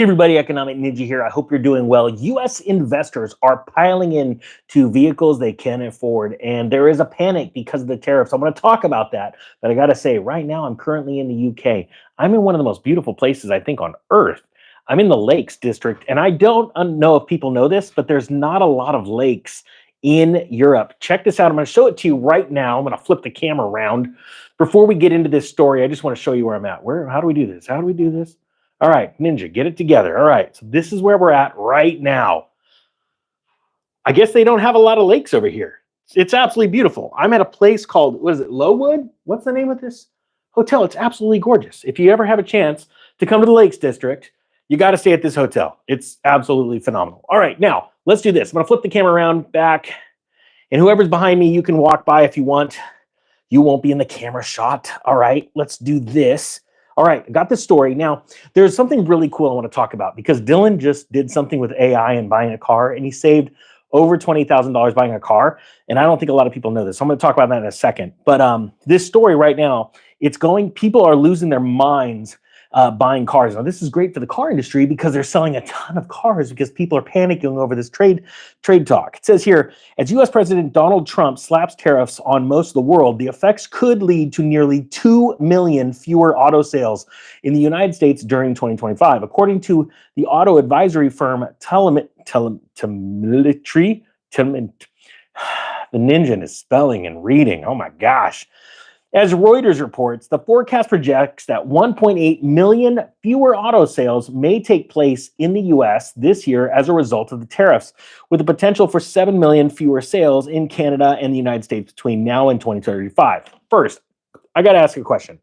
Hey everybody, Economic Ninja here. I hope you're doing well. US investors are piling in to vehicles they can't afford, and there is a panic because of the tariffs. I'm going to talk about that, but I got to say, right now, I'm currently in the UK. I'm in one of the most beautiful places, I think, on earth. I'm in the Lakes District, and I don't know if people know this, but there's not a lot of lakes in Europe. Check this out. I'm going to show it to you right now. I'm going to flip the camera around. Before we get into this story, I just want to show you where I'm at. How do we do this? How do we do this? All right, Ninja, get it together. All right, so this is where we're at right now. I guess they don't have a lot of lakes over here. It's absolutely beautiful. I'm at a place called, what is it, Lowood? What's the name of this hotel? It's absolutely gorgeous. If you ever have a chance to come to the Lakes District, you got to stay at this hotel. It's absolutely phenomenal. All right, now let's do this. I'm going to flip the camera around back, and whoever's behind me, you can walk by if you want. You won't be in the camera shot. All right, let's do this. All right, I got this story. Now, there's something really cool I want to talk about because Dylan just did something with AI and buying a car, and he saved over $20,000 buying a car. And I don't think a lot of people know this. So I'm going to talk about that in a second. But this story right now, people are losing their minds buying cars. Now, this is great for the car industry because they're selling a ton of cars because people are panicking over this trade talk. It says here, as U.S. President Donald Trump slaps tariffs on most of the world, the effects could lead to nearly 2 million fewer auto sales in the United States during 2025. According to the auto advisory firm the Ninja is spelling and reading. Oh my gosh. As Reuters reports, the forecast projects that 1.8 million fewer auto sales may take place in the U.S. this year as a result of the tariffs, with the potential for 7 million fewer sales in Canada and the United States between now and 2035. First, I got to ask you a question.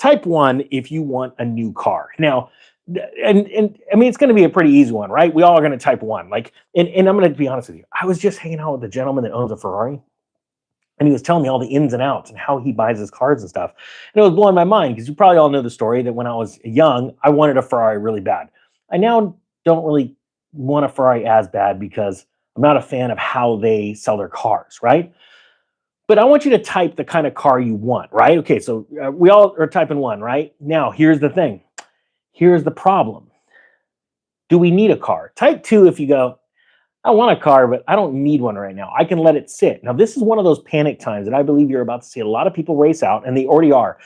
Type 1 if you want a new car. Now, and I mean, it's going to be a pretty easy one, right? We all are going to type 1. And I'm going to be honest with you. I was just hanging out with a gentleman that owns a Ferrari. And he was telling me all the ins and outs and how he buys his cars and stuff. And it was blowing my mind because you probably all know the story that when I was young, I wanted a Ferrari really bad. I now don't really want a Ferrari as bad because I'm not a fan of how they sell their cars, right? But I want you to type the kind of car you want, right? Okay, so we all are typing 1, right? Now, here's the thing. Here's the problem. Do we need a car? Type 2 if you go, I want a car, but I don't need one right now. I can let it sit. Now, this is one of those panic times that I believe you're about to see a lot of people race out, and they already are.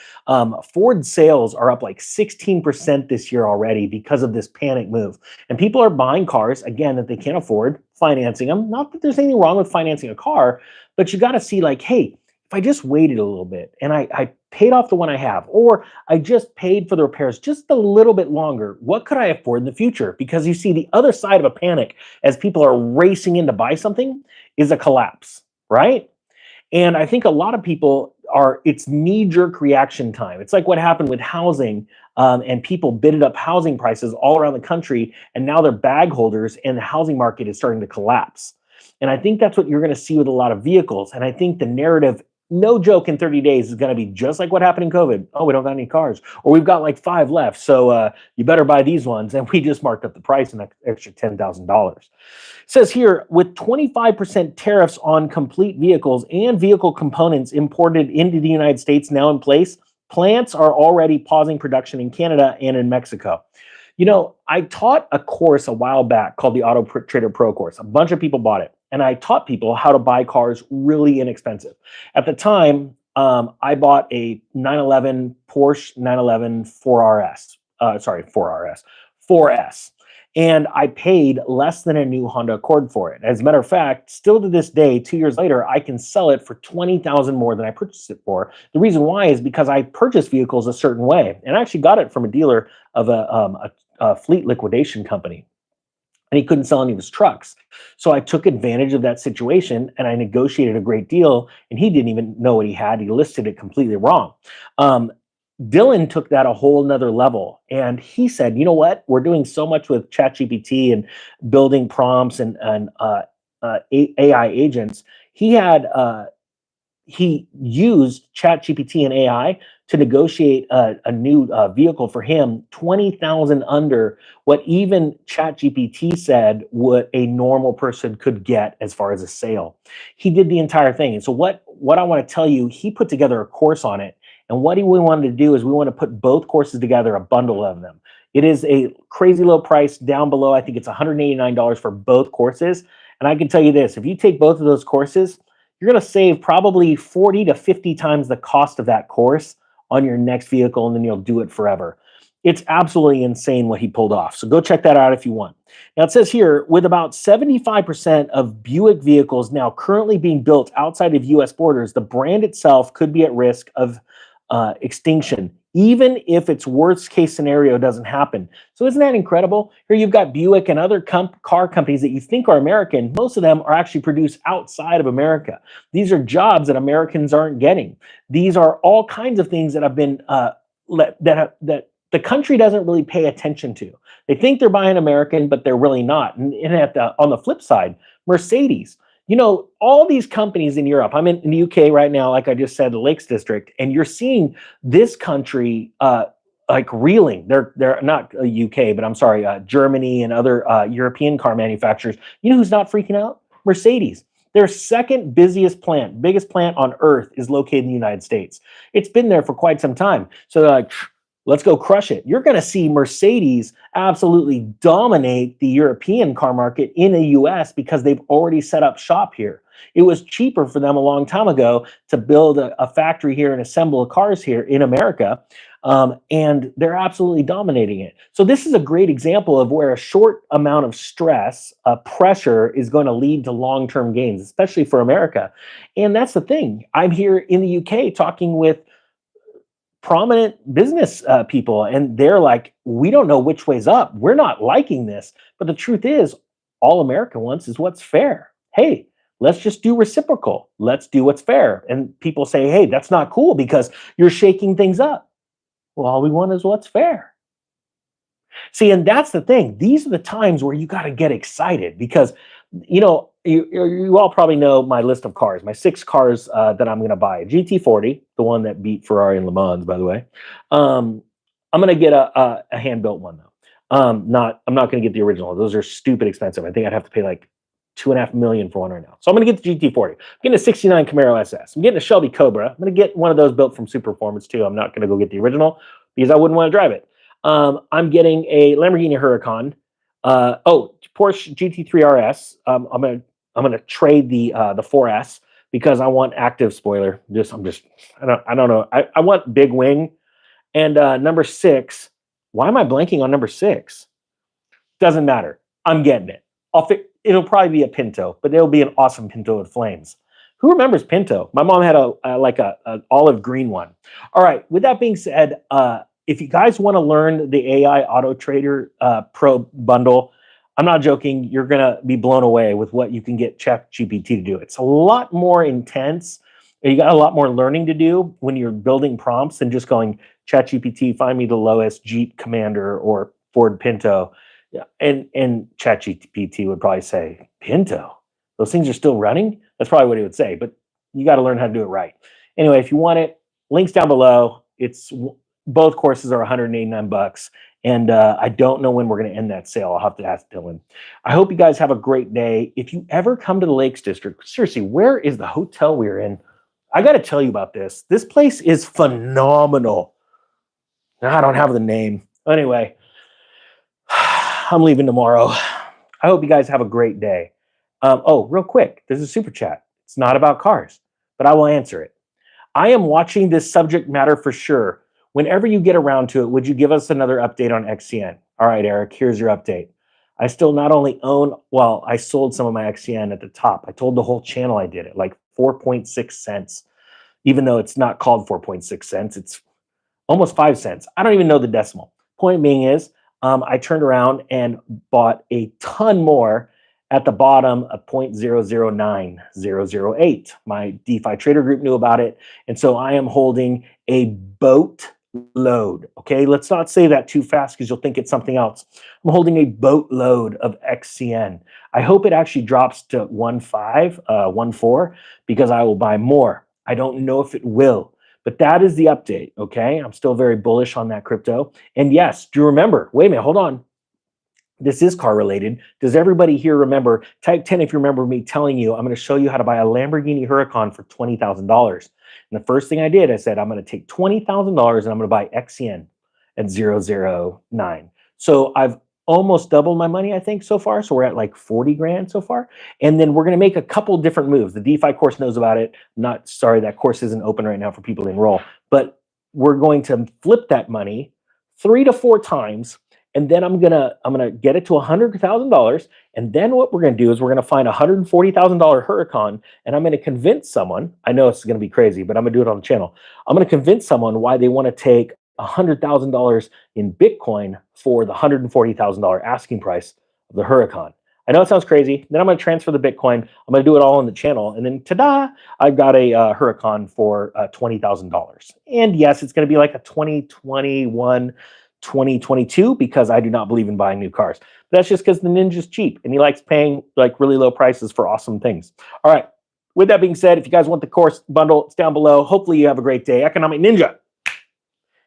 Ford sales are up like 16% this year already because of this panic move. And people are buying cars, again, that they can't afford, financing them. Not that there's anything wrong with financing a car, but you got to see like, hey, if I just waited a little bit and I paid off the one I have, or I just paid for the repairs just a little bit longer, what could I afford in the future? Because you see, the other side of a panic as people are racing in to buy something is a collapse, right? And I think a lot of people it's knee-jerk reaction time. It's like what happened with housing, and people bidded up housing prices all around the country, and now they're bag holders, and the housing market is starting to collapse. And I think that's what you're going to see with a lot of vehicles. And I think the narrative, no joke, in 30 days is going to be just like what happened in COVID. Oh, we don't got any cars, or we've got like 5 left. So you better buy these ones. And we just marked up the price an extra $10,000. It says here, with 25% tariffs on complete vehicles and vehicle components imported into the United States now in place, plants are already pausing production in Canada and in Mexico. You know, I taught a course a while back called the Auto Trader Pro course. A bunch of people bought it. And I taught people how to buy cars really inexpensive. At the time, I bought a 911 Porsche 911 4S. And I paid less than a new Honda Accord for it. As a matter of fact, still to this day, 2 years later, I can sell it for $20,000 more than I purchased it for. The reason why is because I purchased vehicles a certain way. And I actually got it from a dealer of a fleet liquidation company. And he couldn't sell any of his trucks. So I took advantage of that situation and I negotiated a great deal, and he didn't even know what he had. He listed it completely wrong. Dylan took that a whole nother level, and he said, you know what? We're doing so much with ChatGPT and building prompts and AI agents. He used ChatGPT and AI to negotiate a new vehicle for him, 20,000 under what even ChatGPT said what a normal person could get as far as a sale. He did the entire thing. And so what I want to tell you, he put together a course on it. And what we wanted to do is we want to put both courses together, a bundle of them. It is a crazy low price down below. I think it's $189 for both courses. And I can tell you this, if you take both of those courses, you're going to save probably 40 to 50 times the cost of that course on your next vehicle, and then you'll do it forever. It's absolutely insane what he pulled off. So go check that out if you want. Now it says here, with about 75% of Buick vehicles now currently being built outside of US borders, the brand itself could be at risk of extinction, even if its worst case scenario doesn't happen. So isn't that incredible? Here you've got Buick and other car companies that you think are American. Most of them are actually produced outside of America. These are jobs that Americans aren't getting. These are all kinds of things that have been that the country doesn't really pay attention to. They think they're buying American, but they're really not. And on the flip side, Mercedes. You know, all these companies in Europe, I'm in the UK right now, like I just said, the Lakes District, and you're seeing this country like reeling. They're not UK, but I'm sorry, Germany and other European car manufacturers. You know who's not freaking out? Mercedes. Their second busiest plant, biggest plant on earth, is located in the United States. It's been there for quite some time. So they're like, let's go crush it. You're going to see Mercedes absolutely dominate the European car market in the US because they've already set up shop here. It was cheaper for them a long time ago to build a factory here and assemble cars here in America. And they're absolutely dominating it. So this is a great example of where a short amount of stress, pressure is going to lead to long-term gains, especially for America. And that's the thing. I'm here in the UK talking with prominent business people, and they're like, we don't know which way's up. We're not liking this. But the truth is, all America wants is what's fair. Hey, let's just do reciprocal. Let's do what's fair. And people say, hey, that's not cool because you're shaking things up. Well, all we want is what's fair. See, and that's the thing. These are the times where you got to get excited because, you know, you all probably know my list of cars, my 6 cars that I'm going to buy. A GT40, the one that beat Ferrari and Le Mans, by the way. I'm going to get a hand-built one, though. I'm not going to get the original. Those are stupid expensive. I think I'd have to pay like $2.5 million for one right now. So I'm going to get the GT40. I'm getting a 69 Camaro SS. I'm getting a Shelby Cobra. I'm going to get one of those built from Super Performance, too. I'm not going to go get the original because I wouldn't want to drive it. I'm getting a Lamborghini Huracan. Porsche GT3 RS. I'm gonna trade the 4S because I want active spoiler. I don't know. I want big wing. And number 6. Why am I blanking on number 6? Doesn't matter. I'm getting it. It'll probably be a Pinto, but it'll be an awesome Pinto with flames. Who remembers Pinto? My mom had an olive green one. All right. With that being said, if you guys want to learn the AI Auto Trader Pro bundle, I'm not joking. You're going to be blown away with what you can get ChatGPT to do. It's a lot more intense. You got a lot more learning to do when you're building prompts than just going, ChatGPT, find me the lowest Jeep Commander or Ford Pinto. Yeah, and ChatGPT would probably say, Pinto? Those things are still running? That's probably what he would say, but you got to learn how to do it right. Anyway, if you want it, links down below. Both courses are $189. And I don't know when we're going to end that sale. I'll have to ask Dylan. I hope you guys have a great day. If you ever come to the Lakes District, seriously, where is the hotel we're in? I got to tell you about this. This place is phenomenal. I don't have the name. Anyway, I'm leaving tomorrow. I hope you guys have a great day. Real quick, there's a super chat. It's not about cars, but I will answer it. I am watching this subject matter for sure. Whenever you get around to it, would you give us another update on XCN? All right, Eric, here's your update. I still not only I sold some of my XCN at the top. I told the whole channel I did it, like 4.6 cents, even though it's not called 4.6 cents. It's almost 5 cents. I don't even know the decimal. Point being is, I turned around and bought a ton more at the bottom of 0.009008. My DeFi trader group knew about it. And so I am holding a boatload. Okay, let's not say that too fast because you'll think it's something else. I'm holding a boatload of XCN. I hope it actually drops to 1.14 because I will buy more. I don't know if it will, but that is the update. Okay, I'm still very bullish on that crypto. And yes, do you remember? Wait a minute, hold on. This is car related. Does everybody here remember? Type 10 if you remember me telling you I'm going to show you how to buy a Lamborghini Huracan for $20,000. And the first thing I did, I said, I'm going to take $20,000 and I'm going to buy XCN at 009. So I've almost doubled my money, I think, so far. So we're at like 40 grand so far. And then we're going to make a couple different moves. The DeFi course knows about it. Not sorry, that course isn't open right now for people to enroll, but we're going to flip that money 3 to 4 times. And then I'm gonna get it to $100,000. And then what we're gonna do is we're gonna find a $140,000 Huracan, and I'm gonna convince someone. I know it's gonna be crazy, but I'm gonna do it on the channel. I'm gonna convince someone why they want to take $100,000 in Bitcoin for the $140,000 asking price of the Huracan. I know it sounds crazy. Then I'm going to transfer the Bitcoin. I'm going to do it all on the channel. And then, ta-da, I've got a Huracan for $20,000. And yes, it's going to be like a 2021, 2022 because I do not believe in buying new cars. But that's just because the Ninja's cheap and he likes paying like really low prices for awesome things. All right. With that being said, if you guys want the course bundle, it's down below. Hopefully you have a great day. Economic Ninja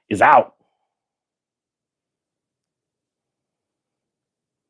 is out.